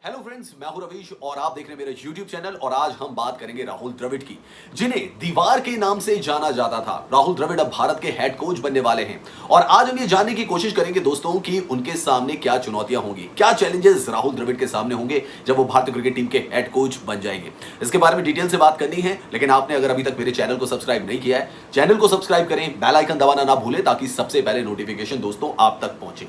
Hello friends, मैं हूं रवीश और आप देख रहे हैं मेरा यूट्यूब चैनल। और आज हम बात करेंगे राहुल द्रविड़ की, जिन्हें दीवार के नाम से जाना जाता था। राहुल द्रविड़ अब भारत के हेड कोच बनने वाले हैं और आज हम ये जानने की कोशिश करेंगे दोस्तों कि उनके सामने क्या चुनौतियां होंगी, क्या चैलेंजेस राहुल द्रविड़ के सामने होंगे जब वो भारतीय क्रिकेट टीम के हेड कोच बन जाएंगे। इसके बारे में डिटेल से बात करनी है, लेकिन आपने अगर अभी तक मेरे चैनल को सब्सक्राइब नहीं किया है, चैनल को सब्सक्राइब करें, बेल आइकन दबाना ना भूलें ताकि सबसे पहले नोटिफिकेशन दोस्तों आप तक पहुंचे।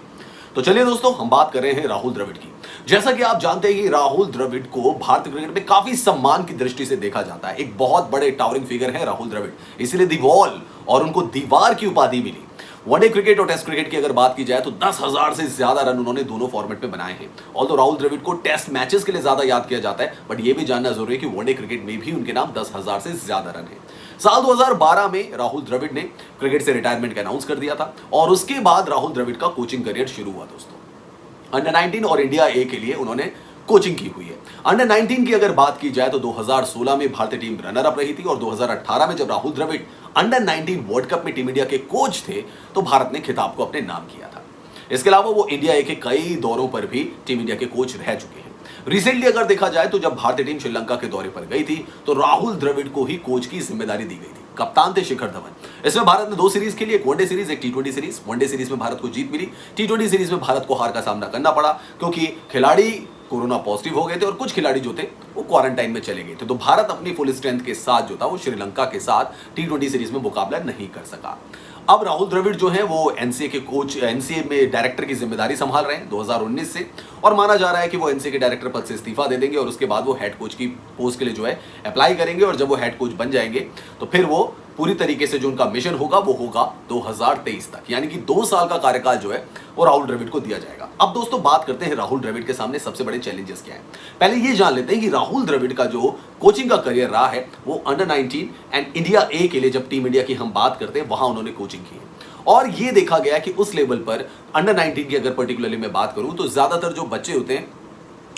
तो चलिए दोस्तों, हम बात कर रहे हैं राहुल द्रविड़ की। जैसा कि आप जानते हैं कि राहुल द्रविड़ को भारतीय क्रिकेट में काफी सम्मान की दृष्टि से देखा जाता है। एक बहुत बड़े टावरिंग फिगर है राहुल द्रविड़, इसीलिए दी वॉल और उनको दीवार की उपाधि मिली। वनडे क्रिकेट और टेस्ट क्रिकेट की अगर बात की जाए तो 10,000 से ज्यादा रन उन्होंने दोनों फॉर्मेट में बनाए हैं। ऑल्दो राहुल द्रविड़ को टेस्ट मैचेस के लिए ज्यादा याद किया जाता है, बट यह भी जानना जरूरी है कि वनडे क्रिकेट में भी उनके नाम 10,000 से ज्यादा रन है। साल 2012 में राहुल द्रविड़ ने क्रिकेट से रिटायरमेंट का अनाउंस कर दिया था और उसके बाद राहुल द्रविड़ का कोचिंग करियर शुरू हुआ दोस्तों। अंडर 19 और इंडिया ए के लिए उन्होंने कोचिंग की हुई है। अंडर 19 की अगर बात की जाए तो 2016 में भारतीय टीम रनर अप रही थी और 2018 में जब Rahul Dravid under 19 world cup में टीम इंडिया के कोच थे तो भारत ने खिताब को अपने नाम किया था। इसके अलावा वो इंडिया ए के कई दौरों पर भी टीम इंडिया के कोच रह चुके हैं। रिसेंटली अगर देखा जाए तो जब भारतीय टीम श्रीलंका के दौरे पर गई थी तो राहुल द्रविड़ को ही कोच की जिम्मेदारी दी गई थी। कप्तान थे शिखर धवन। इसमें भारत ने 2 सीरीज खेली, एक वनडे सीरीज, एक टी20 सीरीज। वनडे सीरीज में भारत को जीत मिली, टी20 सीरीज में भारत को हार का सामना करना पड़ा क्योंकि खिलाड़ी कोरोना पॉजिटिव हो गए थे और कुछ खिलाड़ी जो थे वो क्वारंटाइन में चले गए थे। तो भारत अपनी फुल स्ट्रेंथ के साथ जो था वो श्रीलंका के साथ टी20 सीरीज में मुकाबला नहीं कर सका। अब राहुल द्रविड़ जो है वो एनसीए के कोच, एनसीए में डायरेक्टर की जिम्मेदारी संभाल रहे हैं 2019 से, और माना जा रहा है कि वो एनसीए के डायरेक्टर पद से इस्तीफा दे देंगे और उसके बाद वो हेड कोच की पोस्ट के लिए जो है अप्लाई करेंगे। और जब वो हेड कोच बन जाएंगे तो फिर वो पूरी तरीके से जो उनका मिशन होगा वो होगा 2023 तक, यानी कि 2 साल का कार्यकाल जो है वो राहुल द्रविड़ को दिया जाएगा। अब दोस्तों बात करते हैं राहुल द्रविड़ के सामने सबसे बड़े चैलेंजेस क्या है। पहले ये जान लेते हैं कि राहुल द्रविड़ का जो कोचिंग का करियर रहा है वो अंडर 19 एंड इंडिया ए के लिए, जब टीम इंडिया की हम बात करते हैं वहां उन्होंने कोचिंग की है। और ये देखा गया कि उस लेवल पर अंडर 19 की अगर पर्टिकुलरली मैं बात करूं तो ज्यादातर जो बच्चे होते हैं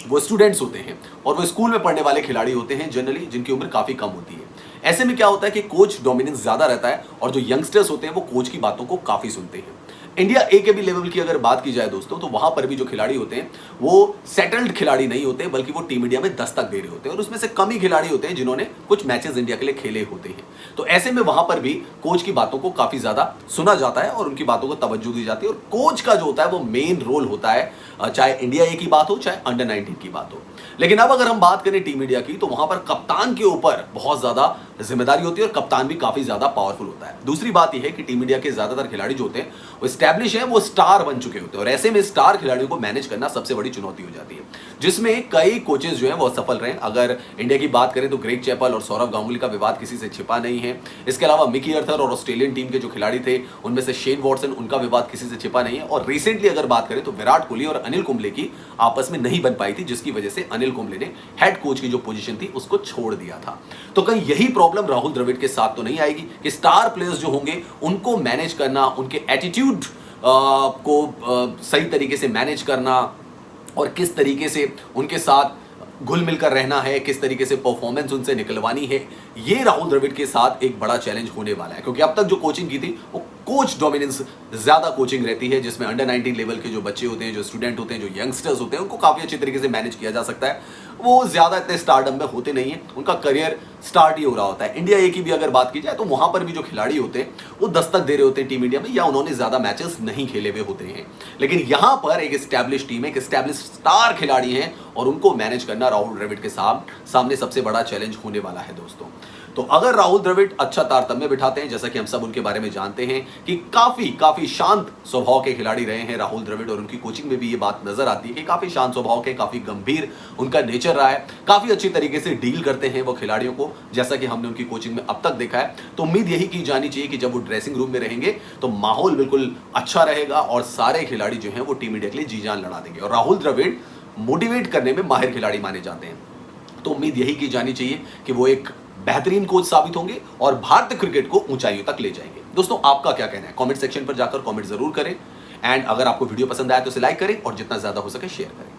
वो स्टूडेंट्स होते हैं और वो स्कूल में पढ़ने वाले खिलाड़ी होते हैं जनरली, जिनकी उम्र काफी कम होती है। ऐसे में क्या होता है कि कोच डोमिनेंस ज्यादा रहता है और जो यंगस्टर्स होते हैं वो कोच की बातों को काफी सुनते हैं। इंडिया ए के भी लेवल की अगर बात की जाए दोस्तों तो वहां पर भी जो खिलाड़ी होते हैं वो सेटल्ड खिलाड़ी नहीं होते, बल्कि वो टीम इंडिया में दस्तक दे रहे होते हैं और उसमें से कम ही खिलाड़ी होते हैं जिन्होंने कुछ मैचेस इंडिया के लिए खेले होते हैं। तो ऐसे में वहां पर भी कोच की बातों को काफी ज्यादा सुना जाता है और उनकी बातों को तवज्जो दी जाती है। और कोच का जो होता है वो मेन रोल होता है, चाहे इंडिया ए की बात हो चाहे अंडर 19 की बात हो। लेकिन अब अगर हम बात करें टीम इंडिया की तो वहां पर कप्तान के ऊपर बहुत ज्यादा जिम्मेदारी होती है और कप्तान भी काफी ज्यादा पावरफुल होता है। दूसरी बात यह है कि टीम इंडिया के ज्यादातर खिलाड़ी जो होते हैं वो एस्टैब्लिश है, वो स्टार बन चुके होते हैं और ऐसे में स्टार खिलाड़ियों को मैनेज करना सबसे बड़ी चुनौती हो जाती है, जिसमें कई कोचेस जो हैं वो सफल रहे हैं। अगर इंडिया की बात करें तो ग्रेग चैपल और सौरव गांगुली का विवाद किसी से छिपा नहीं है। इसके अलावा मिकी अर्थर और ऑस्ट्रेलियन टीम के जो खिलाड़ी थे उनमें से शेन वॉटसन, उनका विवाद किसी से छिपा नहीं है। और रिसेंटली अगर बात करें तो विराट कोहली और अनिल कुंबले की आपस में नहीं बन पाई थी, जिसकी वजह से अनिल कुंबले ने हेड कोच की जो पोजीशन थी उसको छोड़ दिया था। तो कहीं यही प्रॉब्लम राहुल द्रविड़ के साथ तो नहीं आएगी कि स्टार प्लेयर्स जो होंगे उनको मैनेज करना, उनके एटीट्यूड को सही तरीके से मैनेज करना और किस तरीके से उनके साथ घुल मिलकर रहना है, किस तरीके से परफॉर्मेंस उनसे निकलवानी है, ये राहुल द्रविड़ के साथ एक बड़ा चैलेंज होने वाला है। क्योंकि अब तक जो कोचिंग की थी वो कोच डोमिनेंस ज्यादा कोचिंग रहती है, जिसमें अंडर 19 लेवल के जो बच्चे होते हैं, जो स्टूडेंट होते हैं, जो यंगस्टर्स होते हैं, उनको काफी अच्छे तरीके से मैनेज किया जा सकता है। वो ज्यादा इतने स्टारडम में होते नहीं है, उनका करियर स्टार्ट ही हो रहा होता है। इंडिया ए की भी अगर बात की जाए तो वहां पर भी जो खिलाड़ी होते हैं वो दस्तक दे रहे होते हैं टीम इंडिया में, या उन्होंने ज्यादा मैचेस नहीं खेले हुए होते हैं। लेकिन यहां पर एक एस्टैब्लिश टीम है, एक एस्टैब्लिश स्टार खिलाड़ी हैं और उनको मैनेज करना राहुल द्रविड़ के सामने सबसे बड़ा चैलेंज होने वाला है दोस्तों। तो अगर राहुल द्रविड़ अच्छा तारतम्य बिठाते हैं, जैसा कि हम सब उनके बारे में जानते हैं कि काफी शांत स्वभाव के खिलाड़ी रहे हैं राहुल द्रविड़, और उनकी कोचिंग में भी ये बात नजर आती है कि काफी शांत स्वभाव के, काफी गंभीर उनका नेचर रहा है, काफी अच्छी तरीके से डील करते हैं वो खिलाड़ियों को, जैसा कि हमने उनकी कोचिंग में अब तक देखा है। तो उम्मीद यही की जानी चाहिए कि जब वो ड्रेसिंग रूम में रहेंगे तो माहौल बिल्कुल अच्छा रहेगा और सारे खिलाड़ी जो हैं वो टीम इंडिया के लिए जी जान लड़ा देंगे। और राहुल द्रविड़ मोटिवेट करने में माहिर खिलाड़ी माने जाते हैं। तो उम्मीद यही की जानी चाहिए कि वो एक बेहतरीन कोच साबित होंगे और भारतीय क्रिकेट को ऊंचाइयों तक ले जाएंगे। दोस्तों आपका क्या कहना है? कमेंट सेक्शन पर जाकर कमेंट जरूर करें एंड अगर आपको वीडियो पसंद आया तो इसे लाइक करें और जितना ज्यादा हो सके शेयर करें।